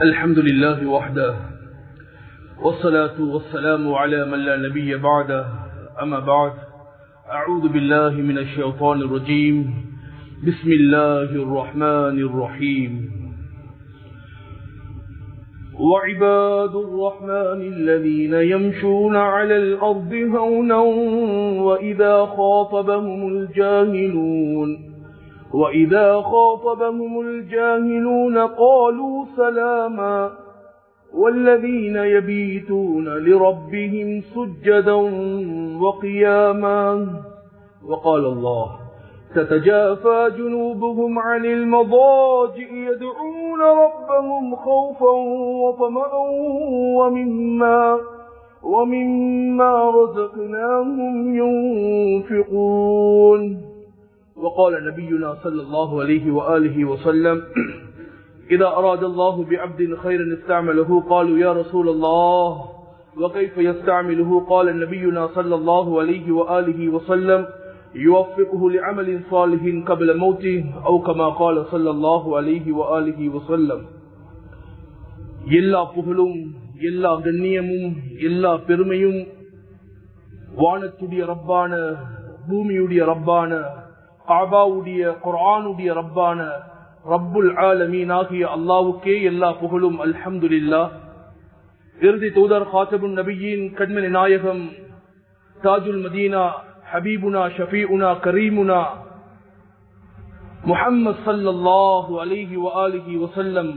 الحمد لله وحده والصلاة والسلام على من لا نبي بعده أما بعد أعوذ بالله من الشيطان الرجيم بسم الله الرحمن الرحيم وعباد الرحمن الذين يمشون على الأرض هونا وإذا خاطبهم الجاهلون قالوا سلاما والذين يبيتون لربهم سجدا وقياما وقال الله تتجافى جنوبهم عن المضاجع يدعون ربهم خوفا وطمعا ومما رزقناهم ينفقون وقال نبينا صلى الله عليه وآله وسلم إذا أراد الله بعبد خيرا استعمله قالوا يا رسول الله وكيف يستعمله قال نبينا صلى الله عليه وآله وسلم يوفقه لعمل صالح قبل موته أو كما قال صلى الله عليه وآله وسلم எல்லா புகழும் எல்லா கண்ணியமும் எல்லா பெருமையும் வானத்துடைய ரப்பான பூமியுடைய ரப்பான காபாவுடைய குர்ஆனுடைய ரப்பான ரப்புல் ஆலமீன் ஆகிய அல்லாஹ்வுக்கே எல்லா புகழும் அல்ஹம்துலில்லாஹ். இறுதி தூதர் காத்தபுன் நபியின் கண்மணி நாயகம் தாஜுல் மதீனா ஹபீபுனா ஷஃபீஉனா கரீமுனா முஹம்மது ஸல்லல்லாஹு அலைஹி வஆலிஹி வஸல்லம்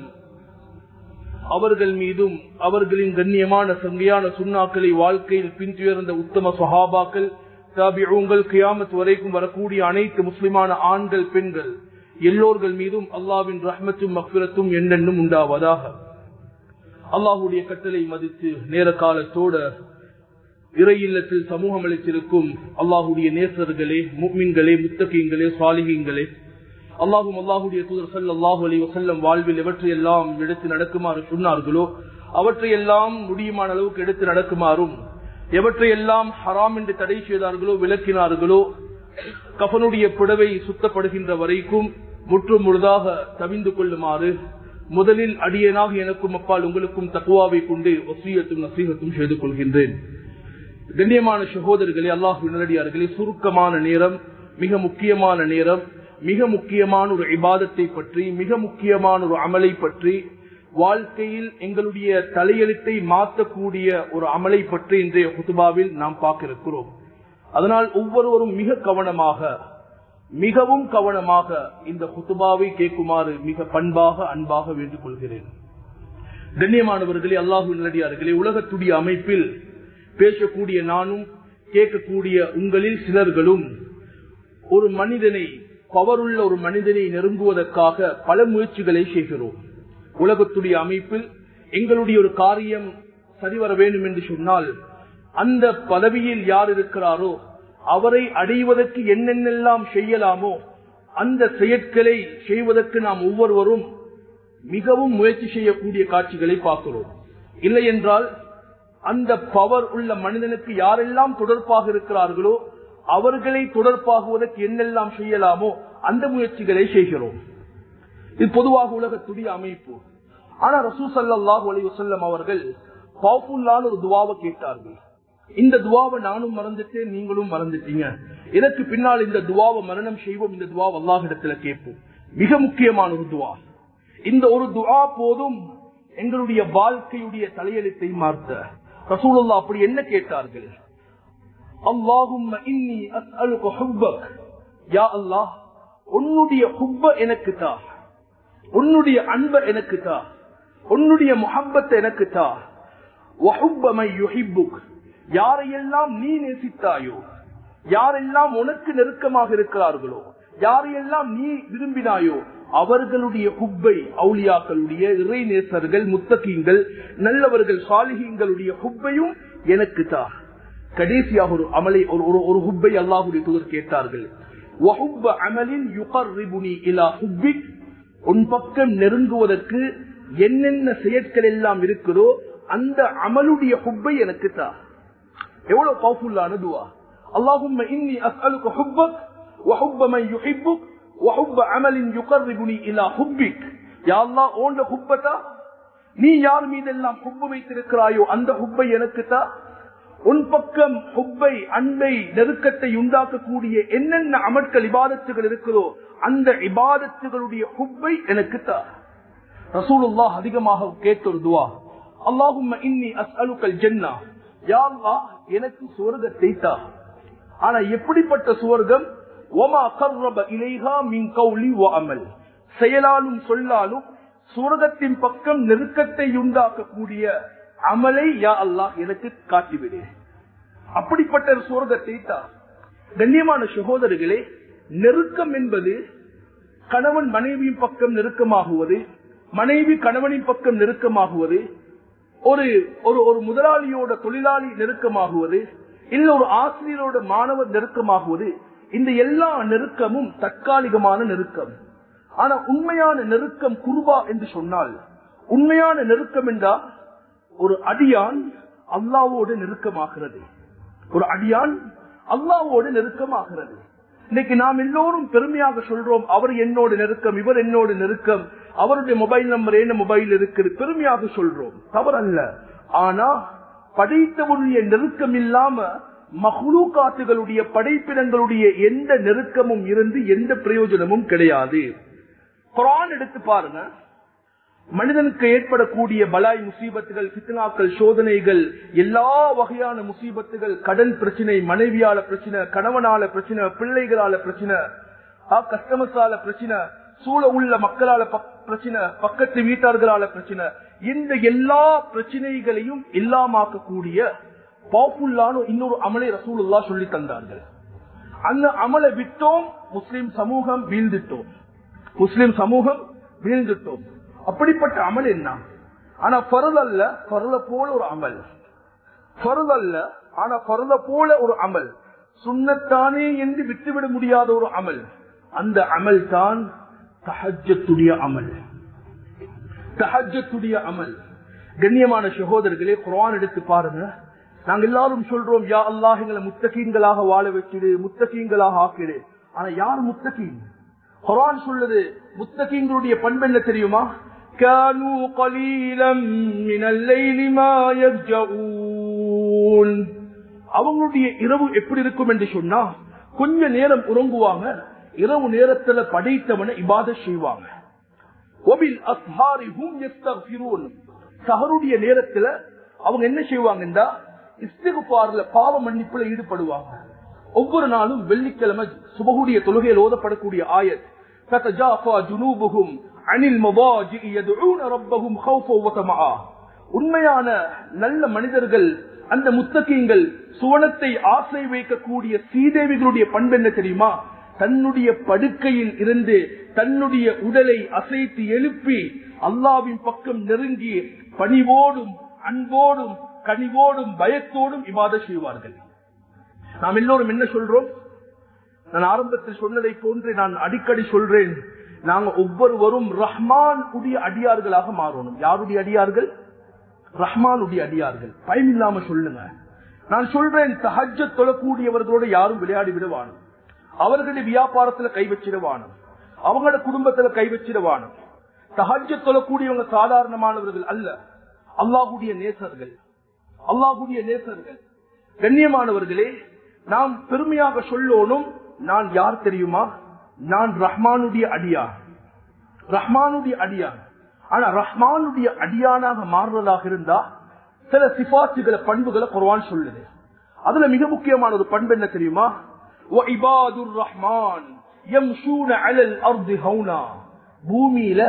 அவர்கள் மீதும் அவர்களின் கண்ணியமான சங்கையான சுன்னாக்களை வாழ்க்கையில் பின்துயர்ந்த உத்தம சஹாபாக்கள் தாபிஊன்கள் கியாமத் வரைக்கும் வரக்கூடிய அனைத்து முஸ்லிமான ஆண்கள் பெண்கள் எல்லோர்கள் மீதும் அல்லாஹ்வின் ரஹ்மத்தும் மக்ஃபிரத்தும் என்னென்னும் உண்டாவதாக. அல்லாஹ்வுடைய கட்டளை மதித்து நேர காலத்தோட இறை இல்லத்தில் சமூகம் அளித்திருக்கும் அல்லாஹ்வுடைய நேசர்களே, முஃமின்களே, முத்தகீன்களே, சாலிஹீன்களே, அல்லாஹ்வுடைய தூதர் ஸல்லல்லாஹு அலைஹி வஸல்லம் வாழ்வில் எவற்றையெல்லாம் எடுத்து நடக்குமாறு சொன்னார்களோ அவற்றையெல்லாம் முடியுமான அளவுக்கு எடுத்து நடக்குமாறும், எவற்றையெல்லாம் ஹராம் என்று தடை செய்தார்களோ விளக்கினார்களோ கஃனுடைய புடவை சுத்தப்படுகின்ற வரைக்கும் முற்றும் முழுதாக தவிந்து கொள்ளுமாறு முதலில் அடியேனாக எனக்கும் அப்பால் உங்களுக்கும் தக்வாவை கொண்டு வஸியத்தும் நஸீஹத்தும் செய்து கொள்கின்றேன். கண்ணியமான சகோதரர்களே, அல்லாஹ்வின் நல்லடியார்களே, சுருக்கமான நேரம், மிக முக்கியமான நேரம், மிக முக்கியமான ஒரு இபாதத்தை பற்றி, மிக முக்கியமான ஒரு அமலை பற்றி, வாழ்க்கையில் எங்களுடைய தலையெழுத்தை மாற்றக்கூடிய ஒரு அமலை பற்றி இன்றைய குதுபாவில் நாம் பார்க்க இருக்கிறோம். அதனால் ஒவ்வொருவரும் மிக கவனமாக, மிகவும் கவனமாக இந்த குதுபாவை கேட்குமாறு மிக பண்பாக அன்பாக வேண்டிக் கொள்கிறேன். கண்ணியமானவர்களே, அல்லாஹ்வின் நல்லடியார்களே, உலகத்துடைய அமைப்பில் பேசக்கூடிய நானும் கேட்கக்கூடிய உங்களில் சிலர்களும் ஒரு மனிதனை, பவருள்ள ஒரு மனிதனை நெருங்குவதற்காக பல முயற்சிகளை செய்கிறோம். உலகத்துடைய அமைப்பில் எங்களுடைய ஒரு காரியம் சரிவர வேண்டும் என்று சொன்னால் அந்த பதவியில் யார் இருக்கிறாரோ அவரை அடைவதற்கு என்னென்னெல்லாம் செய்யலாமோ அந்த செயற்களை செய்வதற்கு நாம் ஒவ்வொருவரும் மிகவும் முயற்சி செய்யக்கூடிய காட்சிகளை பார்க்கிறோம். இல்லை என்றால் அந்த பவர் உள்ள மனிதனுக்கு யாரெல்லாம் தொடர்பாக இருக்கிறார்களோ அவர்களை தொடர்பாகுவதற்கு என்னெல்லாம் செய்யலாமோ அந்த முயற்சிகளை செய்கிறோம். இது பொதுவாக உலகத்துடைய அமைப்பு. ஆனா ரசூல் ஸல்லல்லாஹு அலைஹி வஸல்லம் அவர்கள் பவர்ஃபுல்லான ஒரு துஆவை கேட்டார்கள். இந்த துஆவை நானும் மறந்துட்டேன், நீங்களும் மறந்துட்டீங்க. இதற்கு பின்னால் இந்த துஆவை மரணம் செய்வோம், இந்த துஆவை அல்லாஹ்விடத்துல கேட்போம். மிக முக்கியமான ஒரு துஆ. இந்த ஒரு துஆ போதும் எங்களுடைய வாழ்க்கையுடைய தலையெழுத்தை மாற்ற. ரசூலுல்லாஹ் அப்படி என்ன கேட்டார்கள்? அல்லாஹும்ம இன்னி அஸ்அலுக ஹுப்பக், யா அல்லாஹ் உன்னுடைய ஹுப்ப எனக்கு தா, உன்னுடைய அன்ப எனக்கு தா, உன்னுடைய முஹப்பத்தை எனக்கு தா. வஹுப்ப மன் யுஹிப்புக், யாரையெல்லாம் நீ நேசித்தாயோ, யாரெல்லாம் உனக்கு நெருக்கமாக இருக்கிறார்களோ, யாரையெல்லாம் நீ விரும்பினாயோ அவர்களுடைய ஹுப்பை, அவுலியாக்களுடைய இறை நேசர்கள், முத்தகீன்கள், நல்லவர்கள், சாலிஹீன்களுடைய ஹுப்பையும் எனக்கு தா. கடைசியாக ஒரு அமலை, ஒரு ஹுப்பை அல்லாஹ்வுடைய தூதர் கேட்டார்கள். வஹுப்ப அமலின் யுகர்ரிபுனி இலா ஹுப்பிக், உன் பக்கம் நெருங்குவதற்கு என்னென்ன செயற்கள் எல்லாம் இருக்கிறதோ அந்த அமலுடைய ஹுப்பை எனக்கு தா. எவ்வளவு பவர்ஃபுல்லான துஆ. அல்லாஹும்ம இன்னி அஸ்அலுக ஹுப்பக் வ ஹுப்ப மன் யுஹிப்புக் வ ஹுப்ப அமலின் யுகர்ரிபுனி இலா ஹுப்பிக். யா அல்லாஹ் ஓண்ட ஹுப்பத்தா, நீ யார் மீதெல்லாம் ஹுப்பு வைத்திருக்கிறாயோ அந்த ஹுப்பை எனக்கு தா. உன் பக்கம் ஹுப்பை, அன்பை, நெருக்கத்தை உண்டாக்கக்கூடிய என்னென்ன அமல்கள் இபாதத்துகள் இருக்கிறதோ அந்த இபாதத்துகளுடைய ஹுப்பை எனக்கு தா. ரசூலுல்லாஹ் அதிகமாக கேட்ட ஒரு துஆ, அல்லாஹும்ம இன்னி அஸ்அலுக்கல் ஜன்னah, யா அல்லாஹ் எனக்கு சுவர்க்கத்தை தா. ஆனா எப்படிப்பட்ட சுவர்க்கம்? வமா கர்ரப இலைஹா மின் கௌலி வ அமல், செயலாலும் சொல்லாலும் சுவர்க்கத்தின் பக்கம் நெருக்கத்தை உண்டாக்கக்கூடிய அமலை யா அல்லாஹ் எனக்கு காட்டிவிடு. அப்படிப்பட்ட சுவர்க்கத்தை தா. கண்ணியமான சகோதரர்களே, நெருக்கம் என்பது கணவன் மனைவியின் பக்கம் நெருக்கமாகுவது, மனைவி கணவனின் பக்கம் நெருக்கமாகுவது, ஒரு முதலாளியோட தொழிலாளி நெருக்கமாகுவது, இல்ல ஒரு ஆசிரியரோட மாணவர் நெருக்கமாகுவது, இந்த எல்லா நெருக்கமும் தற்காலிகமான நெருக்கம். ஆனா உண்மையான நெருக்கம் குர்பா என்று சொன்னால், உண்மையான நெருக்கம் என்றால் ஒரு அடியான் அல்லாஹ்வோடு நெருக்கமாகிறது. ஒரு அடியான் அல்லாஹ்வோடு நெருக்கமாகிறது. இன்னைக்கு நாம் எல்லோரும் பெருமையாக சொல்றோம், அவர் என்னோட நெருக்கம், இவர் என்னோட நெருக்கம், அவருடைய மொபைல் நம்பர் என்ன மொபைல் இருக்குது, பெருமையாக சொல்றோம், தவறல்ல. ஆனா படைத்தவருடைய நெருக்கம் இல்லாம மஹ்லூகாத்துகளுடைய படைப்பிடங்களுடைய எந்த நெருக்கமும் இருந்து எந்த பிரயோஜனமும் கிடையாது. குர்ஆன் எடுத்து பாருங்க, மனிதனுக்கு ஏற்படக்கூடிய பலாய் முசீபத்துகள், ஃபித்னாக்கள், சோதனைகள், எல்லா வகையான முசீபத்துகள், கடன் பிரச்சனை, மனைவியால பிரச்சனை, கணவனால பிரச்சனை, பிள்ளைகளால பிரச்சனை, கஸ்டமர்ஸால பிரச்சனை, சூழ உள்ள மக்களால பிரச்சனை, பக்கத்து வீட்டார்களால பிரச்சனை, இந்த எல்லா பிரச்சனைகளையும் இல்லாமக்கக்கூடிய பவர்ஃபுல்லான இன்னொரு அமலை ரசூலுல்லாஹ் சொல்லி தந்தார்கள். அந்த அமலை விட்டோம், முஸ்லிம் சமூகம் வீழ்ந்துட்டோம், முஸ்லிம் சமூகம் வீழ்ந்துட்டோம். அப்படிப்பட்ட அமல் என்ன? ஆனா ஃபர்ல் அல்ல, ஃபர்ல போல ஒரு அமல், ஃபர்ல் அல்ல ஆனா ஃபர்ல போல ஒரு அமல், சுன்னத்தானே என்று விட்டுவிட முடியாத ஒரு அமல். அந்த அமல் தான் தஹஜ்ஜுடைய அமல். தஹஜ்ஜுடைய அமல். கண்ணியமான சகோதரர்களே, குர்ஆன் எடுத்து பாருங்க. நாங்க எல்லாரும் சொல்றோம், யா அல்லாஹ் எங்களை முத்தகீன்களாக வாழ வச்சிடு, முத்தகீன்களாக ஆக்கிடு. ஆனா யார் முத்தகீன்? குர்ஆன் சொல்லுது முத்தகீன்களுடைய பண்பு என்ன தெரியுமா? கானூ கலீலம் மினல் லைலி மா யர்ஜூன். அவங்களுடைய இரவு எப்படி இருக்கும் என்று சொன்னா, கொஞ்ச நேரம் உறங்குவாங்க, இரவு நேரத்துல படைத்தவனை இபாதத் செய்வாங்க. வபில் அஸ்ஹாரி ஹும் யஸ்தக்ஃபிரூன். சஹருடைய நேரத்துல அவங்க என்ன செய்வாங்கன்றா இஸ்திக்ஃபார்ல, பாவ மன்னிப்புல ஈடுபடுவாங்க. ஒவ்வொரு நாளும் வெள்ளிக்கிழமை சுபஹுடைய தொழுகையில் ஓதப்படக்கூடிய ஆயத், ததஜாஃபா ஜுனூபுஹும் அனில் மவாஜிஇ யதுஊன ரப்பஹும் ஹௌஃபன் வ தமஆ. உண்மையான நல்ல மனிதர்கள், அந்த முத்தகீன்கள், சுவனத்தை ஆசை வைக்கக்கூடிய சீதேவிகளுடைய பண்பு என்ன தெரியுமா? தன்னுடைய படுக்கையில் இருந்து தன்னுடைய உடலை அசைத்து எழுப்பி அல்லாஹ்வின் பக்கம் நெருங்கி பணிவோடும் அன்போடும் கனிவோடும் பயத்தோடும் இபாதத் செய்வார்கள். நாம் எல்லோரும் என்ன சொல்றோம்? நான் ஆரம்பத்தில் சொன்னதை போன்று நான் அடிக்கடி சொல்றேன், நாங்க ஒவ்வொருவரும் ரஹ்மான் உடைய அடியார்களாக மாறணும். யாருடைய அடியார்கள்? ரஹ்மான் உடைய அடியார்கள். பயம் இல்லாம சொல்லுங்க. நான் சொல்றேன், தஹஜ்ஜத் தொழக்கூடியவர்களோடு யாரும் விளையாடி விடுவானும், அவர்களுடைய வியாபாரத்துல கை வச்சிடுவானும், அவங்களோட குடும்பத்துல கை வச்சிடுவானும். தஹஜ்ஜத் தொழக்கூடியவங்க சாதாரணமானவர்கள் அல்ல, அல்லாஹ்வுடைய நேசர்கள், அல்லாஹ்வுடைய நேசர்கள். கண்ணியமானவர்களே, நாம் பெருமையாக சொல்லணும், நான் யார் தெரியுமா? நான் ரஹ்மானுடைய அடியான், ரஹ்மானுடைய அடியான். ஆனா ரஹ்மானுடைய அடியானாக மாறுவதாக இருந்தா சில சிபாத்துகளை, பண்புகளை குர்ஆன் சொல்லுது. அதுல மிக முக்கியமான ஒரு பண்பு என்ன தெரியுமா? வஇபாதுர் ரஹ்மான் யம்ஷூன அலல் அர்தி ஹௌனா. பூமியில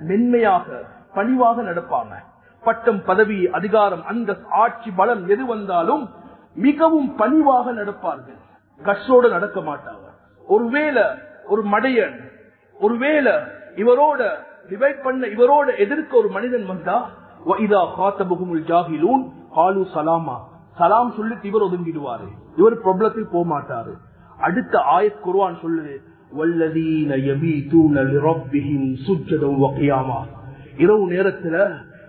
மென்மையாக பணிவாக நடப்பாங்க. பட்டம், பதவி, அதிகாரம், அந்த ஆட்சி, பலம் எது வந்தாலும் மிகவும் பணிவாக நடப்பார்கள், கஷ்டோடு நடக்க மாட்டாங்க. ஒருவேளை ஒரு மடையன், ஒருவேளை இவரோட டிவைட் பண்ண, இவரோட எதிர்க்க ஒரு மனிதன் வந்தா, வஇதா காத்தபுஹுமுல் ஜாஹிலூன் காலு சலாமா, சலாம் சொல்லிட்டு இவர் ஒதுங்கிடுவாரு, இவர் ப்ராப்ளத்தில் போக மாட்டாரு. அடுத்த ஆயத் குர்ஆன் சொல்லுது, வல்லதீன யபீதூன லிரப்பிஹிம் சுஜ்ஜதன் வ கியாமா. இரவு நேரத்துல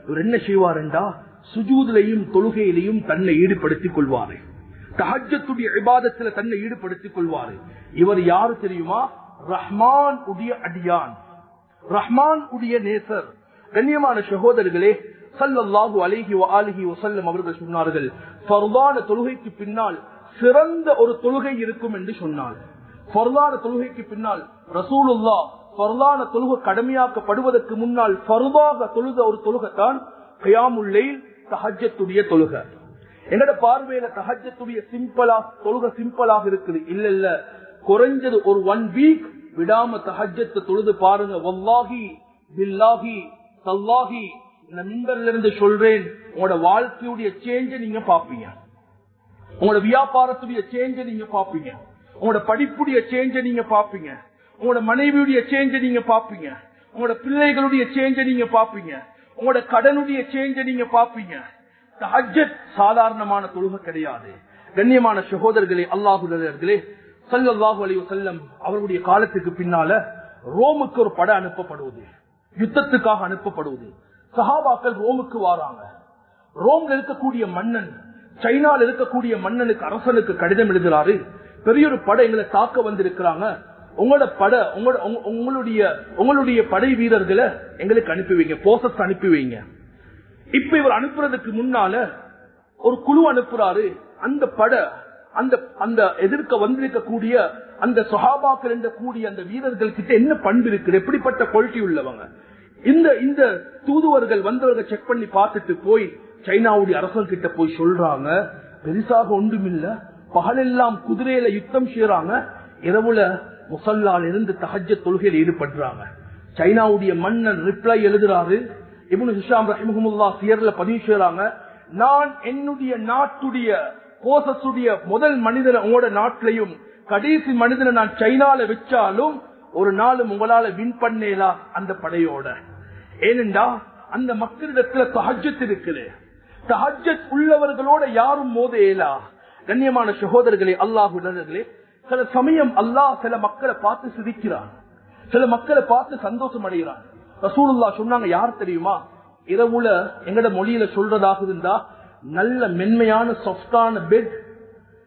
இவர் என்ன செய்வாருண்டா, சுஜூதிலையும் தொழுகையிலையும் தன்னை ஈடுபடுத்திக் கொள்வாரு, தஹஜ்ஜத்துடைய இபாதத்துல தன்னை ஈடுபடுத்திக் கொள்வாரு. இவர் யாரு தெரியுமா? ரஹ்மான் உடைய அடியான், ரஹ்மான் உடைய நேசர். கண்ணியமான சகோதரர்களே, ஸல்லல்லாஹு அலைஹி வஆலிஹி வஸல்லம் அவர்கள் சொன்னார்கள், ஃபர்தான தொழுகைக்கு பின்னால் சிறந்த ஒரு தொழுகை இருக்கும் என்று சொன்னார். ஃபர்தான தொழுகைக்கு பின்னால் ரசூலுல்லாஹ் ஃபர்தான தொழுகை கடமையாக்கப்படுவதற்கு முன்னால் ஃபர்தாக தொழுத ஒரு தொழுகைத்தான் கியாமுல் லைல், தஹஜ்ஜுடைய தொழுகை. என்னோட பார்வையில தஹஜ்ஜுடைய தொழுகை சிம்பிளாக இருக்குது. இல்ல, குறைஞ்சது ஒரு 1 வீக் விடாம தஹஜ்ஜத் தொழுது பாருங்க. வல்லாஹி பில்லாஹி தல்லாஹி, இந்த மிம்பர்ல இருந்து சொல்றேன், உங்களோட வாழ்க்கையுடைய சேஞ்ச நீங்க பாப்பீங்க, உங்களோட வியாபாரத்துடைய சேஞ்ச நீங்க பாப்பீங்க, உங்களோட படிப்புடைய சேஞ்ச நீங்க பாப்பீங்க, உங்களோட மனைவியுடைய சேஞ்ச நீங்க பாப்பீங்க, உங்களோட பிள்ளைகளுடைய சேஞ்ச நீங்க பாப்பீங்க, உங்களோட கடனுடைய சேஞ்ச நீங்க பாப்பீங்க. தஹஜ்ஜத் சாதாரணமான தொழுகை கிடையாது. கண்ணியமான சகோதரர்களே, அல்லாஹ்வுடைய ஸல்லல்லாஹு அலைஹி வஸல்லம் அவருடைய காலத்துக்கு பின்னால ரோமுக்கு ஒரு படை அனுப்பப்படுவது, யுத்தத்துக்காக அனுப்பப்படுவது. சஹாபாக்கள் ரோமுக்கு வாராங்க. ரோம்ல இருக்கக்கூடிய மன்னன், சைனால இருக்கக்கூடிய மன்னனுக்கு, அரசனுக்கு கடிதம் எழுதுறாரு, பெரிய ஒரு படை எங்களை தாக்க வந்திருக்கிறாங்க, உங்களோட படை உங்களுடைய படை வீரர்களை எங்களுக்கு அனுப்பி வைங்க, போசஸ் அனுப்பி வைங்க. இப்ப இவர் அனுப்புறதுக்கு முன்னால ஒரு குழு அனுப்புறாரு. அந்த படை அந்த எதிர்க்க வந்திருக்கக்கூடிய அந்த சஹாபாக்கள் என்ற கூடிய அந்த வீரர்கள் கிட்ட என்ன பண்பு இருக்குது, எப்படிப்பட்ட குவாலிட்டி உள்ளவங்க. இந்த தூதுவர்கள் வந்தவர்கள் செக் பண்ணி பார்த்துட்டு போய் சைனாவுடைய அரசன் கிட்ட போய் சொல்றாங்க, பெருசாக ஒன்றுமில்ல, பகலெல்லாம் குதிரையில யுத்தம் செய்யறாங்க, இரவுல முசல்லால் இருந்து தஹஜ்ஜத் தொழுகையில் ஈடுபடுறாங்க. சைனாவுடைய மன்னன் ரிப்ளை எழுதுறாரு. இப்னு ஹிஷாம் ரஹிமஹுல்லாஹ் சியர்ல பதிவு செய்யறாங்க, நான் என்னுடைய நாட்டுடைய போசஸுடைய முதல் மனிதனை உங்களோட நாட்டிலையும் கடைசி மனிதனை நான் சைனால வச்சாலும் ஒரு நாளும் உங்களால வின் பண்ணேலா அந்த படையோட. ஏனென்றா அந்த மக்களிடத்துல தஹஜ்ஜத் இருக்குது, தஹஜ்ஜத் உள்ளவர்களோட யாரும் மோதேலா. கண்ணியமான சகோதரர்களே, அல்லாஹ்வுடைய சில சமயம் அல்லாஹ் சில மக்களை பார்த்து சிரிக்கிறான், சில மக்களை பார்த்து சந்தோஷம் அடைகிறான். ரசூலுல்லாஹ் சொன்னாங்க, யார் தெரியுமா, இரவுல எங்கட மொழியில சொல்றதாக இருந்தா நல்ல மென்மையான சாஃப்டான பெட்,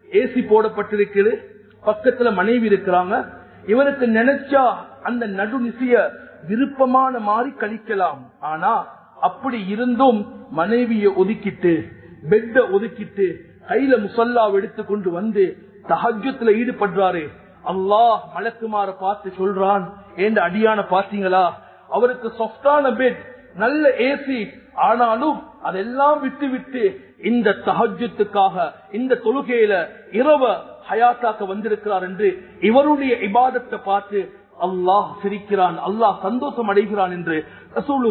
ஏசி போடப்பட்டிருக்குது, பக்கத்துல மனைவி இருக்கிறாங்க, இவருக்கு நினைச்சா அந்த நடுநிசிய விருப்பமான மாதிரி கழிக்கலாம். ஆனா அப்படி இருந்தும் மனைவியை ஒதுக்கிட்டு பெட்ட ஒதுக்கிட்டு கையில முசல்லாவை எடுத்துக்கொண்டு வந்து தஹஜ்ஜுத்ல ஈடுபடுறாரு. அல்லாஹ் மலக்குமார பார்த்து சொல்றான், ஏண்ட அடியான பாத்தீங்களா, அவருக்கு சாஃப்டான பெட், நல்ல ஏசி, ஆனாலும் அதெல்லாம் விட்டு விட்டு இந்த தஹஜ்ஜுத்துக்காக இந்த தொழுகையில இரவ ஹயாத்தாக்க வந்திருக்கிறார் என்று இவருடைய இபாதத்தை பார்த்து அல்லாஹ் சிரிக்கிறான், அல்லாஹ் சந்தோஷம் அடைகிறான் என்று ரசூல்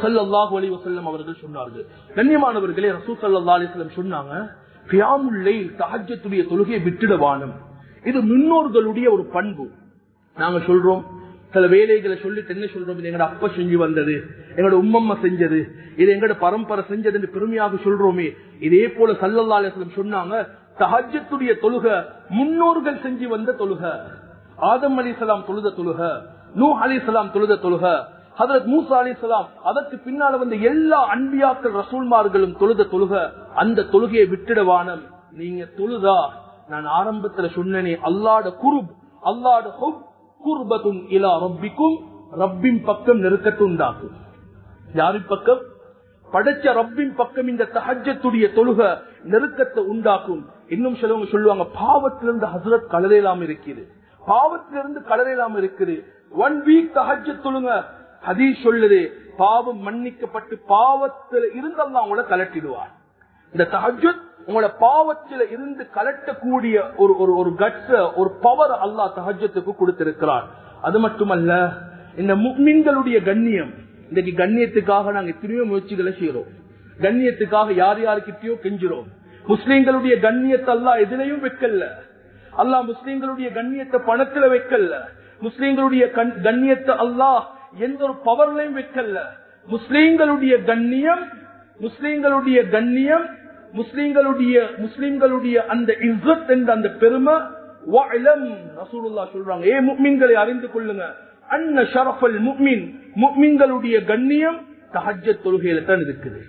ஸல்லல்லாஹு அலைஹி வஸல்லம் அவர்கள் சொன்னார்கள். கண்ணியமானவர்களே, ரசூல் ஸல்லல்லாஹு அலைஹி வஸல்லம் சொன்னாங்க, கியாமுல் லைல் தஹஜ்ஜுடைய தொழுகையை விட்டுடவானும். இது முன்னோர்களுடைய ஒரு பண்பு. நாங்க சொல்றோம், சில வேலைகளை சொல்லிட்டு என்ன சொல்றோம், இது எங்கட அப்பா செஞ்சு வந்தது, எங்களோட உம்மம்மா செஞ்சது, இது எங்கட பரம்பரை செஞ்சது என்று பெருமையாக சொல்றோமே. இதே போல ஸல்லல்லாஹு அலைஹி வஸல்லம் சொன்னாங்க, தஹஜ்ஜுடைய தொழுகை முன்னோர்கள் செஞ்சு வந்த தொழுகை. ஆதம் அலைஹிஸ்ஸலாம் தொழுத தொழுகை, நூஹ் அலைஹிஸ்ஸலாம் தொழுத தொழுகை, ஹஜ்ரத் மூசா அலைஹிஸ்ஸலாம், அதற்கு பின்னால வந்த எல்லா அன்பியாக்கள் ரசூல்மார்களும் தொழுத தொழுகை. அந்த தொழுகையை விட்டுடவானம். நீங்க தொழுதா, நான் ஆரம்பத்துல சொன்னேனே, அல்லாஹ்ட குர்ப், அல்லாஹ்ட ஹுப் குர்பத்துன் இலா ரப்பிக்கும், ரப்பின் பக்கம் நெருக்கத்தை உண்டாக்கும். யாரின் பக்கம்? படைச்ச ரப்பின் பக்கம் இந்த தஹஜ்ஜுடைய தொழுகை நெருக்கத்தை உண்டாக்கும். இன்னும் சிலவங்க சொல்லுவாங்க, பாவத்திலிருந்து ஹஸ்ரத் கலரையிலாம இருக்குது, பாவத்திலிருந்து கலரையிலாம இருக்குது. 1 வீக் தஹஜ்ஜத் தொழுங்க. ஹதீஸ் சொல்லுது, பாவம் மன்னிக்கப்பட்டு பாவத்தில் இருந்து அல்லாஹ் உங்களை கலட்டிடுவார். இந்த தஹஜ்ஜத் உங்களோட பாவத்தில இருந்து கலட்டக்கூடிய ஒரு கட்ஸ், ஒரு பவர் அல்லாஹ் தஹஜ்ஜத்துக்கு கொடுத்திருக்கிறார். அது மட்டுமல்ல, இந்த முஃமின்களுடைய கண்ணியம், இன்னைக்கு கண்ணியத்துக்காக நாங்க எத்தனையோ முயற்சிகளை செய்யறோம், கண்ணியத்துக்காக யார் யாருக்கிட்டயோ கெஞ்சுறோம். முஸ்லிம்களுடைய கண்ணியத்தை அல்லாஹ் எதிலையும் வைக்கல. அல்லாஹ் முஸ்லிம்களுடைய கண்ணியத்தை பணத்துல வைக்கல, முஸ்லிம்களுடைய கண்ணியத்தை அல்லாஹ் எந்த ஒரு பவர்லையும் வைக்கல. முஸ்லிம்களுடைய கண்ணியம், முஸ்லிம்களுடைய கண்ணியம், முஸ்லிம்களுடைய அந்த இஸ்ஸத் என்ற அந்த பெருமை, வஅலம் ரசூலுல்லாஹ் சொல்றாங்க, ஏ முஃமின்களை அறிந்து கொள்ளுங்க, அன்ன ஷரஃபல் முஃமின், முஃமின்களுடைய கண்ணியம் தஹஜ்ஜத் தொழுகையில தான் இருக்குது.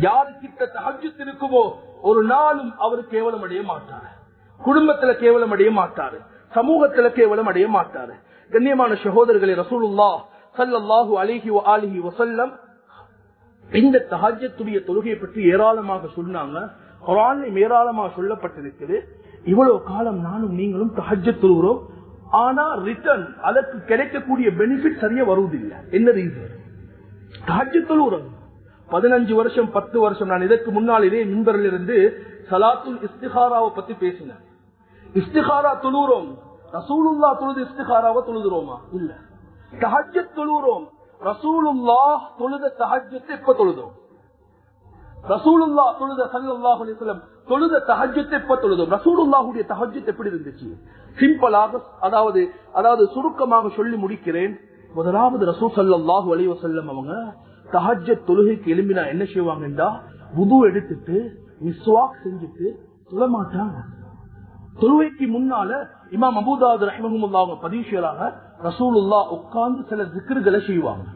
யாருக்கிட்ட தஹஜ்ஜத் இருக்குமோ ஒரு நாளும் அவர் கேவலம் அடைய மாட்டார், குடும்பத்துல கேவலம் அடைய மாட்டாரு, சமூகத்துல கேவலம் அடைய மாட்டாரு. கண்ணியமான சகோதரர்களே, ரசூலுல்லாஹ் ஸல்லல்லாஹு அலைஹி வஆலிஹி வஸல்லம் இந்த தஹஜ்ஜுடைய தொழுகையை பற்றி ஏராளமாக சொன்னாங்க. குர்ஆன்ல ஏராளமாக சொல்லப்பட்டிருக்குது. இவ்வளவு காலம் நானும் நீங்களும் தஹஜ்ஜுத் தொழுகிறோம், ஆனா ரிட்டர்ன் அதற்கு கிடைக்கக்கூடிய பெனிஃபிட் சரியா வருவதில்லை. என்ன ரீசன்? தஹஜ்ஜுத் தொழுகிறோம் 15 வருஷம் 10 வருஷம். நான் இதற்கு முன்னால் இதே மிம்பரில் இருந்து சலாத்துல் இஸ்திகாராவை பத்தி பேசினேன். இஸ்திகாரா தொழுகிறோம், ரசூலுல்லாஹ் தொழுது இஸ்திகாராவை தொழுகிறோமா? இல்ல. தஹஜ்ஜுத் தொழுகிறோம், ரசூலுல்லாஹ் தொழுத தஹஜ்ஜுத் எப்ப தொழுதோம்? ரசூலுல்லாஹ் தொழுத ஸல்லல்லாஹு அலைஹி வஸல்லம் தொழுத தஹஜ்ஜுத் எப்ப தொழுதோம்? ரசூலுல்லாஹுடைய தஹஜ்ஜுத் எப்படி இருந்துச்சு? சிம்பிளாக, அதாவது சுருக்கமாக சொல்லி முடிக்கிறேன். முதலாவது ரசூல் ஸல்லல்லாஹு அலைஹி வஸல்லம் அவங்க தஹஜ்ஜுத் தொழுகைக்கு எழும்பினா என்ன செய்வாங்கன்றா, வுது எடுத்துட்டு மிஸ்வாக் செஞ்சுட்டு தொழ மாட்டாங்க. தொழுகைக்கு முன்னால இமாம் அபூ தாவூத் ரஹ்மஹுல்லாஹ் அவங்க பதிவு செய்றாங்க, ரசூலுல்லாஹ் உட்கார்ந்து சில zikr-களை செய்வாங்க.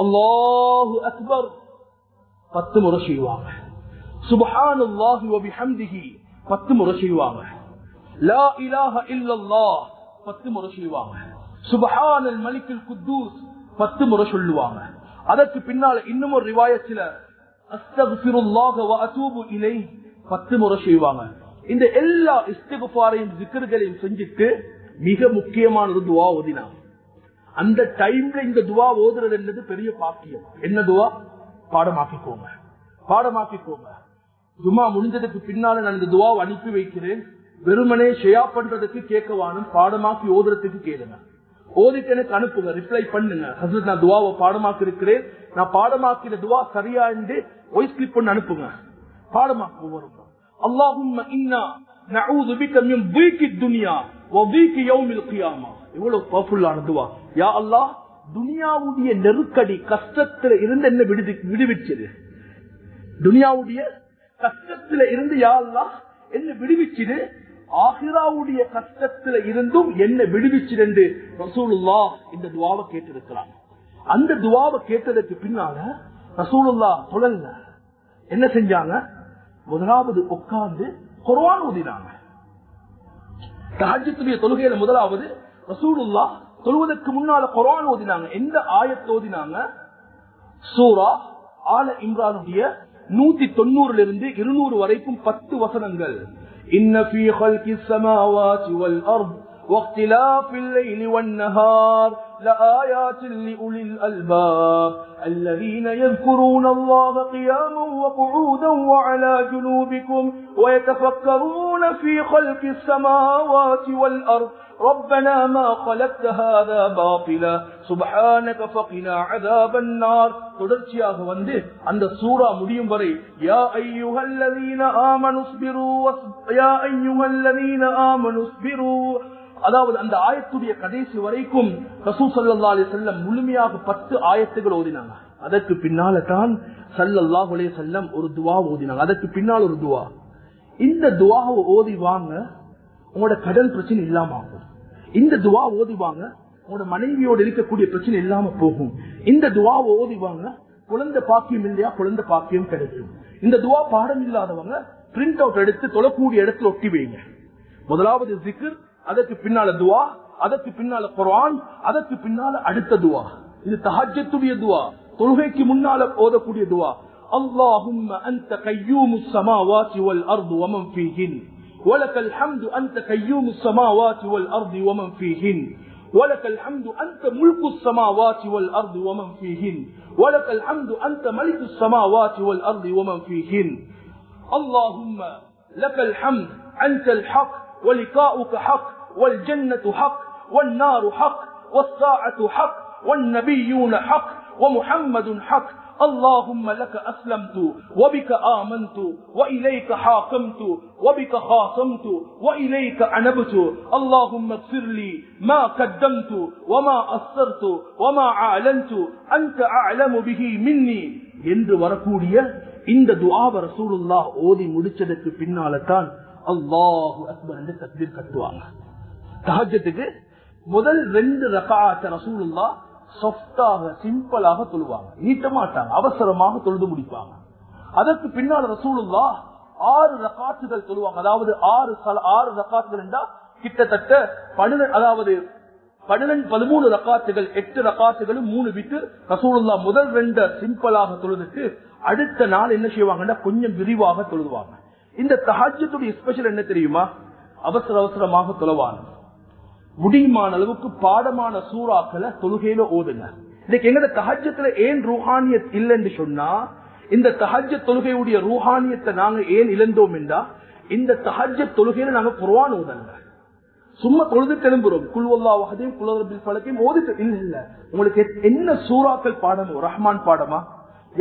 அல்லாஹு அக்பர் 10 முறை செய்வாங்க, சுப்ஹானல்லாஹி வ பிஹம்திஹி 10 முறை செய்வாங்க, லா இலாஹ இல்லல்லாஹ் 10 முறை செய்வாங்க, சுப்ஹானல் மலிக்குல் குத்தூஸ் 10 முறை சொல்லுவாங்க. அதற்கு பின்னால இன்னும் ஒரு ரிவாயத்துல அஸ்தக்ஃபிருல்லாஹ வ அதூபு இலைஹி 10 முறை செய்வாங்க. இந்த எல்லா இஸ்திக்ஃபாரையும் zikr-களையும் செஞ்சுட்டு மிக முக்கியமான ஒரு துஆ ஓதினாங்க. அந்த டைம்ல இந்த துஆ ஓதுறது என்னது பெரிய பாக்கியம். என்ன துஆ? பாடமாக்கிக்கோங்க, பாடமாக்கிக்கோங்க. ஜும்மா முடிஞ்சதுக்கு பின்னால நான் இந்த துஆவை அனுப்பி வைக்கிறேன். வெறுமனே ஷேர் பண்றதுக்கு கேட்கவானும், பாடமாக்கி ஓதுறதுக்கு கேளுங்க. ஓதிட்டு எனக்கு அனுப்புங்க, ரிப்ளை பண்ணுங்க. ஹஸ்ரத் நான் துஆவை பாடமாக்கி இருக்கிறேன், நான் பாடமாக்கிற துஆ சரியா என்று வாய்ஸ் கிளிப் பண்ணி அனுப்புங்க. பாடமாக்குவோம். அல்லாஹும்ம இன்னா நஊது பிக மின் தீகித் துன்யா வ தீகி யௌமில் கியாமா. இவ்வளவு பவர்ஃபுல்லான துஆ. யா அல்லாஹ், துனியாவுடைய நெருக்கடி கஷ்டத்துல இருந்து என்ன விடுவிச்சது? துனியாவுடைய கஷ்டத்துல இருந்து யா அல்லாஹ் என்ன விடுவிச்சது? ஆகிராவுடைய கஷ்டத்துல இருந்தும் என்ன விடுவிச்சது என்று ரசூலுல்லாஹ் இந்த துஆவை கேட்டிருக்கிறார். அந்த துஆவை கேட்டதற்கு பின்னால ரசூலுல்லாஹ் தொழல என்ன செஞ்சாங்க? முதலாவது உட்கார்ந்து குர்ஆன் ஓதினாங்க. தஹஜ்ஜுடைய தொழுகையில முதலாவது ரசூலுல்லாஹ் தொழுவதற்கு முன்னால குர்ஆன் ஓதினாங்க. எந்த ஆயத் ஓதினாங்க? சூரா ஆல இம்ரானுடைய 190 இருந்து 200 வரைக்கும் 10 வசனங்கள். இன்ன ஃபீ ஹல்கிஸ் ஸமாவாதி வல் அர்த் واختلاف الليل والنهار لآيات لأولي الألباب الذين يذكرون الله قياما وقعودا وعلى جنوبكم ويتفكرون في خلق السماوات والأرض ربنا ما خلقت هذا باطلا سبحانك فقنا عذاب النار. தொடர்ச்சியாக வந்து அந்த சூரா முடியும் வரை யா அய்யுஹல்லதீன ஆமனுஸ்பிரு யா அய்யுஹல்லதீன ஆமனுஸ்பிரு, அதாவது அந்த ஆயத்துடைய கடைசி வரைக்கும் ரசூல் ஸல்லல்லாஹு அலைஹி வஸல்லம் முழுமையாக 10 ஆயத்துகள் ஓதினாங்க. அதற்கு பின்னால தான் ஸல்லல்லாஹு அலைஹி வஸல்லம் ஒரு துஆ ஓதினாங்க. அதற்கு பின்னால் ஒரு துஆ. இந்த துஆவை ஓதி வாங்க, உங்களோட கடன் பிரச்சனை இல்லாம ஆகும். இந்த துஆ ஓதி வாங்க, உங்களோட மனைவியோடு இருக்கக்கூடிய பிரச்சனை இல்லாம போகும். இந்த துஆவை ஓதி வாங்க, குழந்தை பாக்கியம் இல்லையா குழந்தை பாக்கியம் கிடைக்கும். இந்த துஆ பாடம் இல்லாதவங்க பிரிண்ட் அவுட் எடுத்து தொழக்கூடிய இடத்துல ஒட்டி வைங்க. முதலாவது zikr, அதற்கு பின்னால துஆ, அதற்கு பின்னால குர்ஆன், அதற்கு பின்னால அடுத்த துஆ. இது தஹஜ்ஜுடைய துஆ, தொழுகைக்கு முன்னால ஓதக்கூடிய துஆ. அல்லாஹும்ம அன்த கய்யூமுஸ் ஸமாவாதி வல் அர்து வமன் ஃபீஹின் வலக்கல் ஹம்து அன்த கய்யூமுஸ் ஸமாவாதி வல் அர்தி வமன் ஃபீஹின் வலக்கல் ஹம்து அன்த முல்குஸ் ஸமாவாதி வல் அர்தி வமன் ஃபீஹின் வலக்கல் ஹம்து அன்த மலிகுஸ் ஸமாவாதி வல் அர்தி வமன் ஃபீஹின் அல்லாஹும்ம லக்கல் ஹம்து அன்தல் ஹக் ولقاؤك حق والجنة حق والنار حق والساعة حق والنبيون حق ومحمد حق اللهم لك أسلمت وبك آمنت وإليك حاكمت وبك خاصمت وإليك أنبت اللهم اغفر لي ما قدمت وما أسرت وما أعلنت أنت أعلم به مني என்று வரக்கூடிய இந்த துஆவை ரசூலுல்லாஹ் ஓதி முடிச்சதற்கு பின்னால தான் அல்லாஹு அக்பர் என்று தக்பீர் கட்டுவாங்க. தஹஜ்ஜுக்கு முதல் 2 ரக்அத் ரசூலுல்லாஹ் சாஃப்டாக சிம்பிளாக தொழுவாங்க, நீட்ட மாட்டாங்க, அவசரமாக தொழுது முடிப்பாங்க. அதற்கு பின்னால் ரசூலுல்லாஹ் 6 ரக்அத்துகள் தொழுவாங்க. அதாவது 6 ரக்அத்துகள் என்றா கிட்டத்தட்ட 12, அதாவது 13 ரக்காத்துகள் 8 ரக்காத்துகளும் 3 விட்டு ரசூலுல்லாஹ் முதல் 2 சிம்பிளாக தொழுதுட்டு அடுத்த நாள் என்ன செய்வாங்கன்னா கொஞ்சம் விரிவாக தொழுவாங்க. இந்த தஹஜ்ஜுடைய ஸ்பெஷல் என்ன தெரியுமா? அவசர அவசரமாக தொழுவாங்க. முடியுமான அளவுக்கு பாடமான சூறாக்களை தொழுகையில ஓதுங்க. இன்னைக்கு எங்கட தஹஜ்ஜுல ஏன் ரூஹானியத் இல்லைன்னு சொன்னா, இந்த தஹஜ்ஜத் தொழுகையுடைய ரூஹானியத்தை நாங்க ஏன் இழந்தோம் என்றா, இந்த தஹஜ்ஜத் தொழுகையில நாங்க குர்ஆன் ஓதங்க. சும்மா தொழுது எழும்புறோம், குல் வல்லாஹு அஹத் குல் ரப்பில் ஃபலக் ஓதிட்டு இல்ல. உங்களுக்கு என்ன சூறாக்கள் பாடமோ, ரஹ்மான் பாடமா,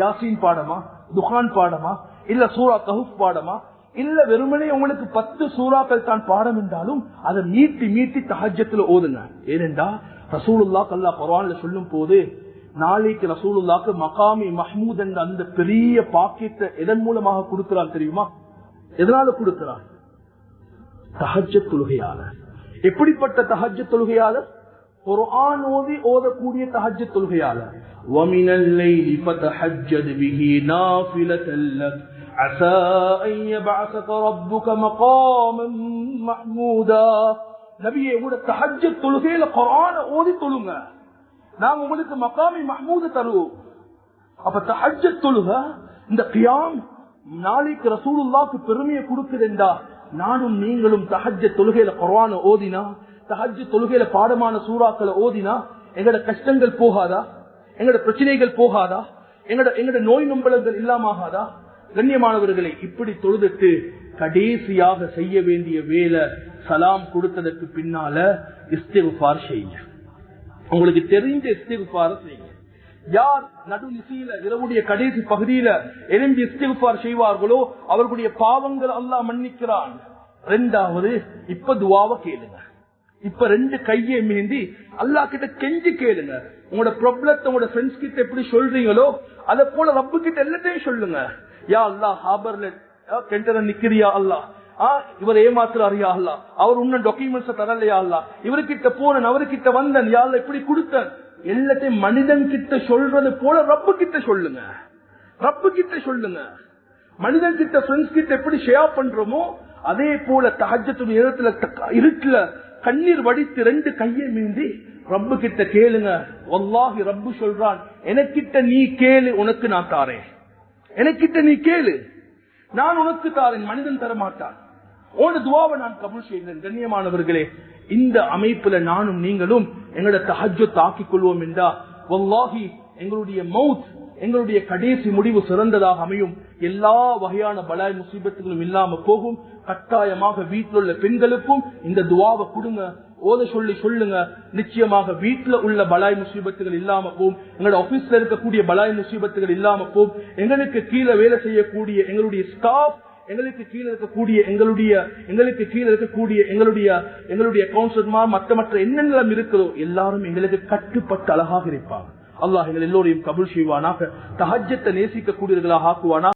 யாசீன் பாடமா, துஹான் பாடமா, இல்ல சூரா கஹஃப் பாடமா, இல்ல வெறுமனே உங்களுக்கு 10 சூறாக்கள் தான் பாடம் என்றாலும் அதை மீட்டி மீட்டி தஹஜ்ஜத்துல ஓதுங்க. ஏனென்றா ரசூலுல்லாஹ் அல்லாஹ் குர்ஆன்ல சொல்லும் போது, நாளைக்கு ரசூலுல்லாஹ்க்கு மகாமி மஹ்மூத் என்ற அந்த பெரிய பாக்கியத்தை எதன் மூலமாக கொடுக்கிறார் தெரியுமா? எதனால கொடுக்கிறார்? தஹஜ்ஜத் தொழுகையாளர். எப்படிப்பட்ட தஹஜ்ஜத் தொழுகையாளர்? குர்ஆன் ஓதக்கூடிய தஹஜ்ஜத் தொழுகையாளர். وَمِنَ اللَّيْلِ فَتَهَجَّدْ بِهِ نَافِلَةً لَكَ عَسَى أَن يَبْعَثَكَ رَبُّكَ مَقَامًا مَحْمُودًا. நபியே, உங்க தஹஜ்ஜத் தொழுகையில குர்ஆன் ஓதி தொழுங்க, நாங்க உங்களுக்கு மகாமி மஹ்மூத தருவோம். அப்ப தஹஜ்ஜத் தொழுகை இந்த கியாம் நாளைக்கு ரசூலுல்லாஹ்க்கு பெருமையை கொடுக்குதுண்டா, நானும் நீங்களும் தஹஜ்ஜத் தொழுகையில குர்ஆன் ஓதினா, தஹஜ்ஜத் தொழுகையில பாடமான சூறாக்களை ஓதினா எங்கட கஷ்டங்கள் போகாதா? எங்கட பிரச்சனைகள் போகாதா? எங்கட நோய் நொம்பலங்கள் இல்லாமகாதா? கண்ணியமானவர்களை, இப்படி தொழுதுட்டு கடைசியாக செய்ய வேண்டிய வேலை, சலாம் கொடுத்ததற்கு பின்னால இஸ்திக்ஃபார் செய்யுங்க. உங்களுக்கு தெரிஞ்ச இஸ்திக்ஃபார் செய்யுங்க. யார் நடுநிசையில இரவுடைய கடைசி பகுதியில எழும்பி இஸ்திக்ஃபார் செய்வார்களோ அவர்களுடைய பாவங்கள் அல்லாஹ் மன்னிக்கிறான். 2வது, இப்ப துஆவை கேளுங்க. இப்ப 2 கையை மீந்தி அல்லாஹ் கிட்ட கெஞ்சி கேளுங்க. உங்களோட ப்ராப்ளத்தை உங்களோட ஃப்ரெண்ட்ஸ் கிட்ட எப்படி சொல்றீங்களோ அதை போல ரப்பு கிட்ட எல்லாத்தையும் சொல்லுங்க. யா அல்லாஹ், ஹாபர்ல கெண்டர நிக்கிறியா அல்லாஹ், இவர் ஏமாத்துறாரியா அல்லாஹ், அவர் இன்னும் டாக்குமெண்ட்ஸ் தரலையா அல்லாஹ், இவர்கிட்ட போனேன், அவர்கிட்ட வந்தேன், யா அல்லாஹ் இப்படி கொடுத்தேன், எல்லாத்தையும் மனிதன் கிட்ட சொல்றது போல ரப்பு கிட்ட சொல்லுங்க. ரப்பு கிட்ட சொல்லுங்க. மனிதன் கிட்ட ஃப்ரெண்ட்ஸ் கிட்ட எப்படி ஷேர் பண்றோமோ அதே போல தஹஜ்ஜத்துடைய நேரத்துல இருட்டுல கண்ணீர் வடித்து 2 கையை மீந்தி ரப்பு கிட்ட கேளுங்க. வல்லாஹி ரப்பு சொல்றான், எனக்கிட்ட நீ கேளு, உனக்கு நான் தாரேன். எனக்கிட்ட நீ கேளு, நான் உனக்கு தாரேன். மனிதன் தர மாட்டான். உன்னோட துஆவை நான் கபூல் செய்கிறேன். கண்ணியமானவர்களே, இந்த அமைப்புல நானும் நீங்களும் எங்களோட தஹஜ்ஜத் ஆக்கிக் கொள்வோம் என்றா வல்லாஹி எங்களுடைய மவுத், எங்களுடைய கடைசி முடிவு சிறந்ததாக அமையும். எல்லா வகையான பலாய் முசீபத்துகளும் இல்லாம போகும். கட்டாயமாக வீட்டில் உள்ள பெண்களுக்கும் இந்த துஆவை கொடுங்க, ஓத சொல்லி சொல்லுங்க. நிச்சயமாக வீட்டுல உள்ள பலாய் முசீபத்துகள் இல்லாம போகும். எங்களோட ஆபீஸ்ல இருக்கக்கூடிய பலாய் முசீபத்துகள் இல்லாம போகும். எங்களுக்கு கீழே வேலை செய்யக்கூடிய எங்களுடைய ஸ்டாஃப், எங்களுக்கு கீழே இருக்கக்கூடிய எங்களுடைய கவுன்சிலர், மற்ற என்னென்ன இருக்கிறதோ எல்லாரும் எங்களுக்கு கட்டுப்பட்டு அழகாக இருப்பாங்க. அல்லாஹ் எங்கள் எல்லோரையும் கபூல் செய்வானாக. தஹஜ்ஜத்தை நேசிக்க கூடியவர்களாக ஆக்குவானா.